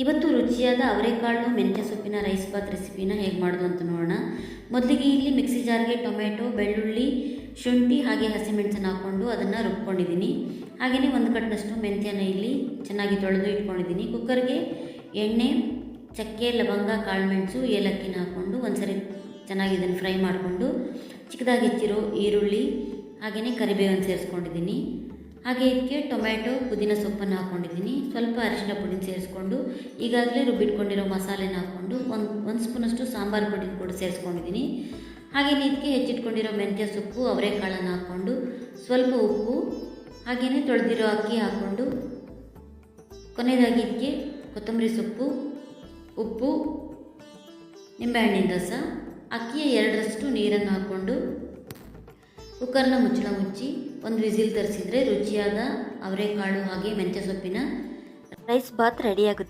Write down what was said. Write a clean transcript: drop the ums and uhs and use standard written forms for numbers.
ಇವತ್ತು ರುಚಿಯಾದ ಅವರೆಕಾಳು ಮೆಂತ್ಯ ಸೊಪ್ಪಿನ ರೈಸ್ ಬಾತ್ ರೆಸಿಪಿನ ಹೇಗೆ ಮಾಡೋದು ಅಂತ ನೋಡೋಣ. ಮೊದಲಿಗೆ ಇಲ್ಲಿ ಮಿಕ್ಸಿ ಜಾರ್ಗೆ ಟೊಮೆಟೊ, ಬೆಳ್ಳುಳ್ಳಿ, ಶುಂಠಿ ಹಾಗೆ ಹಸಿಮೆಣಸನ್ನು ಹಾಕ್ಕೊಂಡು ಅದನ್ನು ರುಬ್ಕೊಂಡಿದ್ದೀನಿ. ಹಾಗೆಯೇ ಒಂದು ಕಟ್ನಷ್ಟು ಮೆಂತ್ಯನ ಇಲ್ಲಿ ಚೆನ್ನಾಗಿ ತೊಳೆದು ಇಟ್ಕೊಂಡಿದ್ದೀನಿ. ಕುಕ್ಕರ್ಗೆ ಎಣ್ಣೆ, ಚಕ್ಕೆ, ಲವಂಗ, ಕಾಳುಮೆಣಸು, ಏಲಕ್ಕಿನ ಹಾಕ್ಕೊಂಡು ಒಂದ್ಸರಿ ಚೆನ್ನಾಗಿ ಇದನ್ನು ಫ್ರೈ ಮಾಡಿಕೊಂಡು ಚಿಕ್ಕದಾಗಿ ಹೆಚ್ಚಿರೋ ಈರುಳ್ಳಿ ಹಾಗೆಯೇ ಕರಿಬೇವನ್ನು ಸೇರಿಸ್ಕೊಂಡಿದ್ದೀನಿ. ಹಾಗೆ ಇದಕ್ಕೆ ಟೊಮೆಟೊ, ಪುದೀನ ಸೊಪ್ಪನ್ನು ಹಾಕ್ಕೊಂಡಿದ್ದೀನಿ. ಸ್ವಲ್ಪ ಅರಿಶಿನ ಪುಡಿನ ಸೇರಿಸ್ಕೊಂಡು ಈಗಾಗಲೇ ರುಬ್ಬಿಟ್ಕೊಂಡಿರೋ ಮಸಾಲೆನ ಹಾಕ್ಕೊಂಡು ಒಂದು ಸ್ಪೂನಷ್ಟು ಸಾಂಬಾರು ಪುಡಿನ ಕೂಡ ಸೇರಿಸ್ಕೊಂಡಿದ್ದೀನಿ. ಹಾಗೆಯೇ ಇದಕ್ಕೆ ಹೆಚ್ಚಿಟ್ಕೊಂಡಿರೋ ಮೆಂತ್ಯ ಸೊಪ್ಪು, ಅವರೆಕಾಳನ್ನು ಹಾಕ್ಕೊಂಡು ಸ್ವಲ್ಪ ಉಪ್ಪು ಹಾಗೆಯೇ ತೊಳೆದಿರೋ ಅಕ್ಕಿ ಹಾಕ್ಕೊಂಡು ಕೊನೆಯದಾಗಿ ಇದಕ್ಕೆ ಕೊತ್ತಂಬರಿ ಸೊಪ್ಪು, ಉಪ್ಪು, ನಿಂಬೆಹಣ್ಣಿನ ರಸ, ಅಕ್ಕಿಯ 2ರಷ್ಟು ನೀರನ್ನು ಹಾಕ್ಕೊಂಡು ಕುಕ್ಕರ್ನ ಮುಚ್ಚಳ ಮುಚ್ಚಿ ಒಂದು ವಿಸಿಲ್ ತರಿಸಿದರೆ ರುಚಿಯಾದ ಅವರೆಕಾಳು ಹಾಗೆ ಮೆಂತ್ಯ ಸೊಪ್ಪಿನ ರೈಸ್ ಬಾತ್ ರೆಡಿಯಾಗುತ್ತೆ.